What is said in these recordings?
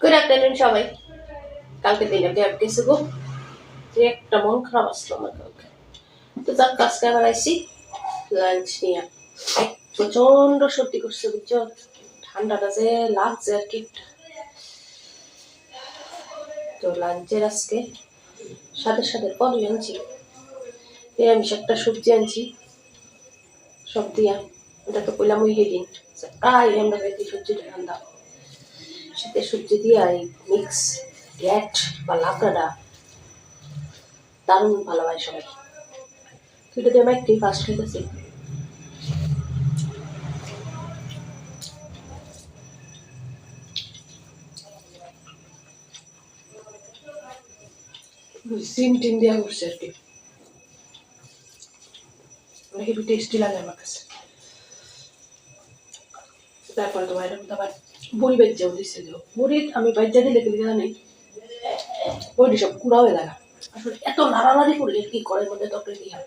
Good afternoon, সবাই। কালকে দিনে গ্যাপ গেছে গো। যে একটা মন খারাপ আসলো আমার কালকে। তো যাক আজকে আবার আইছি লাঞ্চ নিয়ে। প্রচন্ড সর্দি করছে বুঝছো, ঠান্ডাটা যে লাগছে আর কি। তো লাঞ্চের আজকে সাথে সাথে পনির আনছি, নিরামিষ একটা সবজি আনছি, সব দিয়া। এটা তো কইলাম ওই দিন আমরা খাইছি সবজিটা ঠান্ডা শীতের সবজি দিয়া এই মিক্স গ্যাট বা লাকড়া দারুণ ভালোবাসে সবাই। তুই তো আমার একটি ফার্স্ট খাইতেছি। সিম টিম দেওয়া করছে আর কি, হেভি টেস্টি লাগে আমার কাছে। তারপরে তোমার এটা আবার বড়ি বেজ্জাও দিচ্ছে, বড়ি আমি বেজ্জা দিলে কিন্তু জানি বড়ি সব কুড়া হয়ে লাগা। আসলে এত নাড়ানাড়ি করলে কি ঘরের মধ্যে তরকারি দিয়ে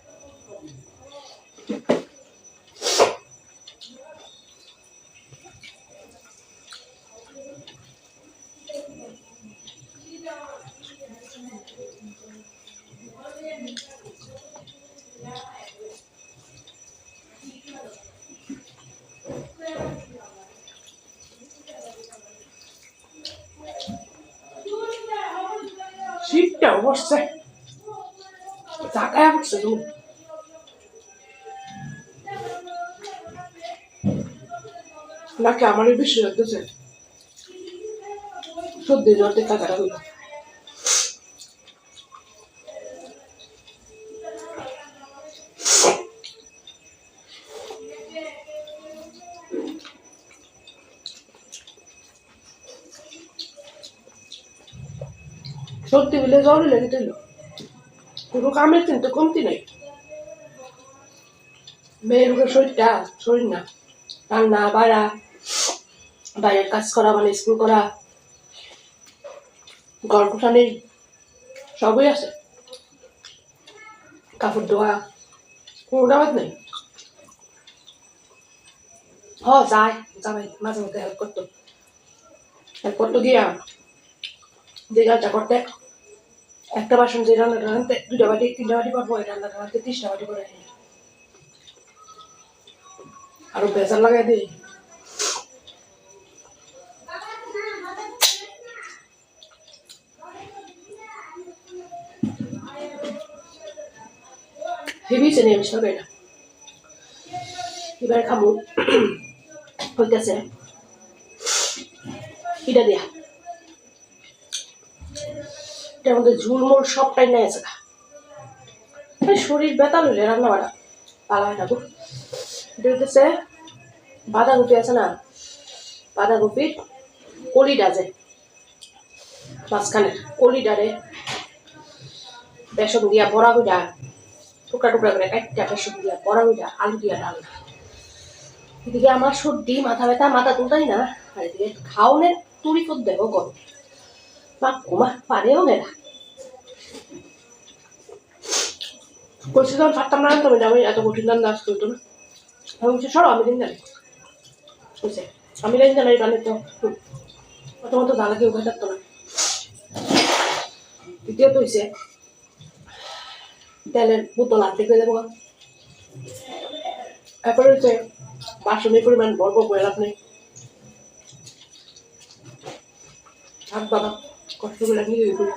শীতটা বসছে চাকায় পড়ছে তুমি। নাকি আমারই বেশি লাগতেছে, সর্দি জ্বর দেখা কাটা হইল। সর্দি হইলে জ্বরই লেগে দিল, কোনো কামের কিন্তু কমতি নাই। মেয়ের উপর শরীর না রান্না বাড়া, বাইরের কাজ করা মানে স্কুল করা, ঘর গোছানির সবই আছে, কাপড় ধোয়া, কোনো দাবাত নেই। যায় যাবে মাঝে মধ্যে হেল্প করতো গিয়া যে কাজটা করতে একটা বাসন যে রান্নাটা রাঁধতে 2টা বাটি 3টা বাটি করবো, এই রান্নাটা রাঁধতে 30টা বাটি করে আরো বেজার লাগাই দিই। ভেবেছে নিরামিষ হবে এটা, এবার খাবো হইতেছে পিঠা দিয়া। এটার মধ্যে ঝুলমুল সবটাই নেই আছে, শরীর ব্যথা হইলে রান্না বাড়া পালা হয় না গো। এটা হইতেছে বাঁধাকপি আছে না, বাঁধাকপির কলিটা যে মাঝখানের কলিডারে বেসন দিয়া বড়া গুঁড়া টুকরা টুকরা করে একটা বেসন দিয়া বড়া গুঁড়া আলু দিয়া ডাল। এদিকে আমার সর্দি মাথা ব্যথা মাথা তুলতাই না, আর এদিকে খাওনের তুড়ি কর দেবো গরম মা ঘুমা পারেও মেরা করছি তখন পারতাম না, তবে আমি এত কঠিন রান্না আসতে হতো না। আমি বলছি সরো আমি দিন জানি বুঝছে, আমি দিন জানি রান্না তো প্রথমত দাদা কেউ উঠে থাকতো না। দ্বিতীয়ত হয়েছে তেলের বোতল আর্ধেক হয়ে যাবো, তারপরে হচ্ছে বাসনের পরিমাণ বর্ব করে লাভ নেই। থাক বাবা কষ্ট করে নিয়ে করি।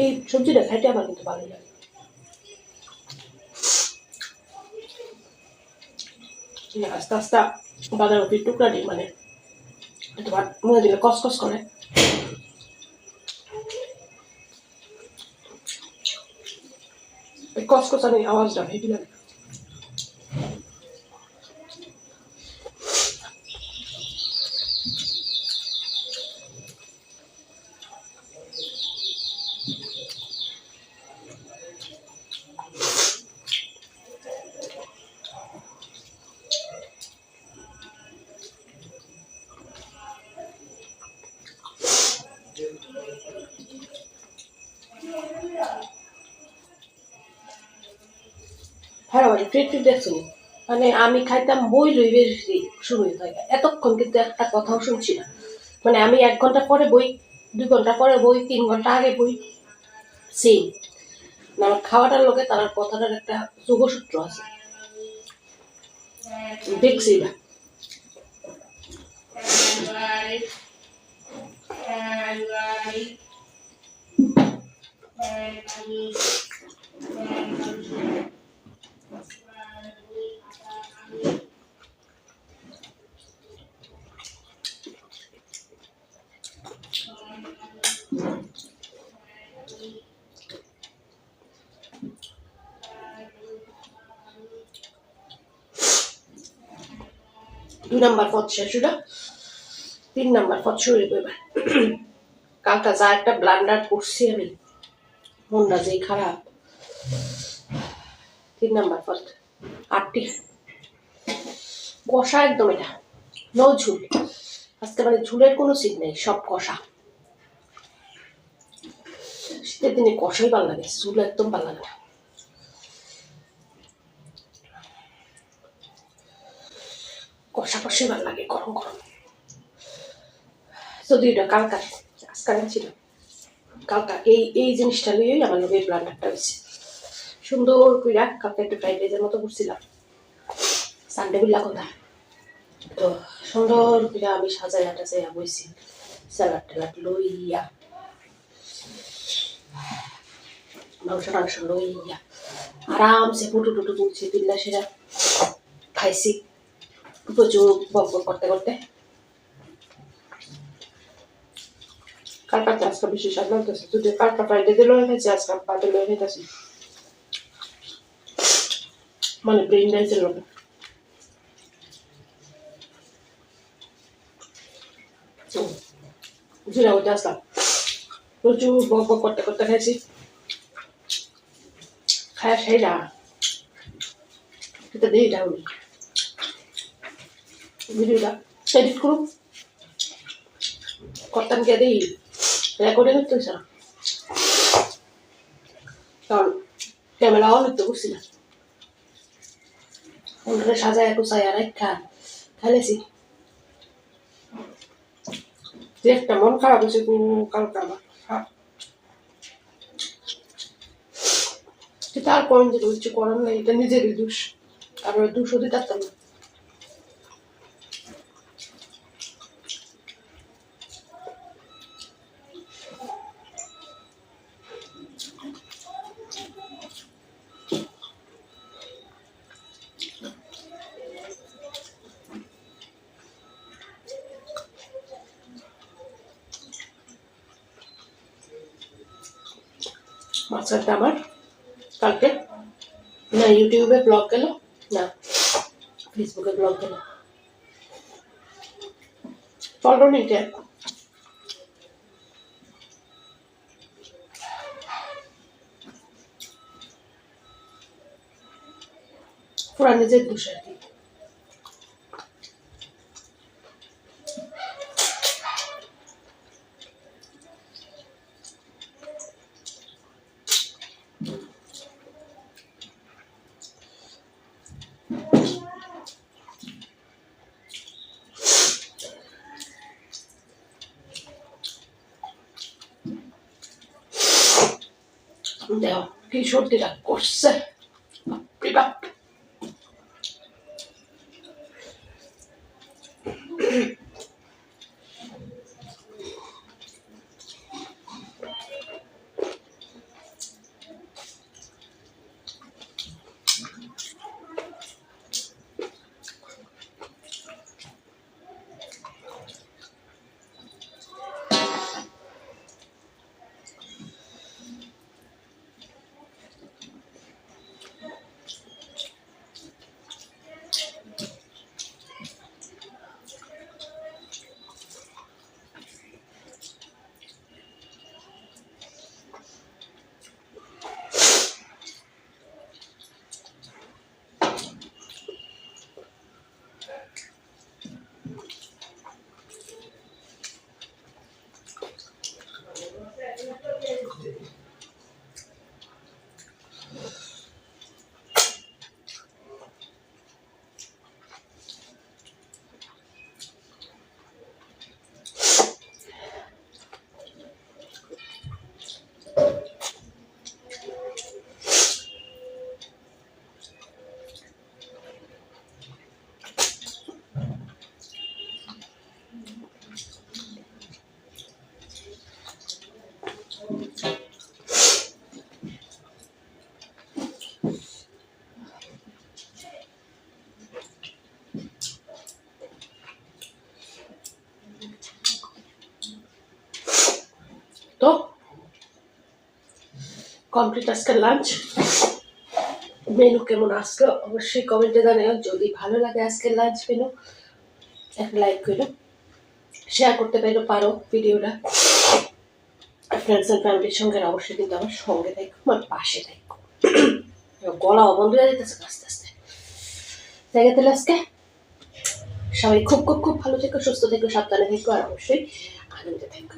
এই সবজিটা খাইতে আমার কিন্তু ভালো লাগে। আস্তে আস্তে বাঁধাকপির টুকরা দিই, মানে তোমার মুখে দিলে কসকস করে, ওই কসকসানি আওয়াজটা হেঁটে লাগে। হ্যাঁ ফ্রি ট্রিট দেখছো মানে আমি খাইতাম বই লই বেশি শুরু হয়ে যায় এতক্ষণ কিন্তু একটা কথাও শুনছি না মানে আমি 1 ঘন্টা পরে বই 2 ঘন্টা পরে বই 3 ঘন্টা আগে বই সেম না আমার খাওয়াটার লোকে তার কথাটার একটা যোগসূত্র আছে দেখছি না দুই নাম্বার পথ শেষ হলো 3 নাম্বার পথ শুরু করবে কালটা যা একটা ব্লান্ডার করছি আমি মনটা যেই খারাপ 3 নাম্বার পথ 8টি কষা একদম এটা নো ঝুল আজকে মানে ঝুলের কোনো সিন নেই সব কষা শীতের দিনে কষাই ভালো লাগে ঝুল একদম ভালো লাগে না কষা কষাই ভালো লাগে গরম গরম যদি এটা কালকার আজকাল ছিল কালকা এই জিনিসটা লইই আমার লোক এই ব্লান্ডারটা হয়েছে সুন্দর করে কালকে একটু ফ্রাইড রাইসের মতো করছিলাম সানডে বিল্লা কথা তো সুন্দর করে আমি সাজাইয়া টাজাইয়া বইছি স্যালাড ট্যালাড লইয়া মাংস টাংস লইয়া আরামসে ফুটু টুটু তুলছি তুললা সেটা খাইছি প্রচুর বক বক করতে করতে কালকা আজকে বেশি স্বাদ লাগতেছে তুই কালকা ফ্রাইডে দিলেও খাইছি আজকে পাতে লয়ে খাইতেছি মানে ব্রেন রাইসের লোক জিরা ওইটা আসলাম প্রচুর বক বক করতে করতে খাইছি খায়া সেইরা এটা দিয়ে এটা উনি ভিডিওটা এডিট করুক করতাম কে দিই রেকর্ডিং হচ্ছে না কারণ ক্যামেরা অন হতে করছি না ওনারা সাজায় কুচায় আর একটা খেলেছি যে একটা মন খারাপ হয়েছে কালকে আমার কিন্তু আর কোন দিকে হচ্ছে করার নাই এটা নিজেরই দোষ আর দোষ হতে পারতাম না মাছটা আমার কালকে না ইউটিউবে ব্লগ গেল না ফেসবুকে ব্লগ গেল ফলো নিতে পুরা নিজের দোষ আর কি দেখ কি সর্দিটা করছে বাপরে বাপ কমপ্লিট আজকের লাঞ্চ। মেনু কেমন আসলো অবশ্যই কমেন্টে জানাও। যদি ভালো লাগে আজকের লাঞ্চ মেনু একটা লাইক করো, শেয়ার করতে পারো ভিডিওটা ফ্রেন্ডস অ্যান্ড ফ্যামিলির সঙ্গে। অবশ্যই কিন্তু আমার সঙ্গে থাকো, আমার পাশে থাকো। গলা বন্ধ হয়ে যেতেছে আস্তে আস্তে। জায়গা তাহলে আজকে সবাই খুব খুব খুব ভালো থেকো, সুস্থ থেকো, সাবধানে থেকো, আর অবশ্যই আনন্দে থেকো।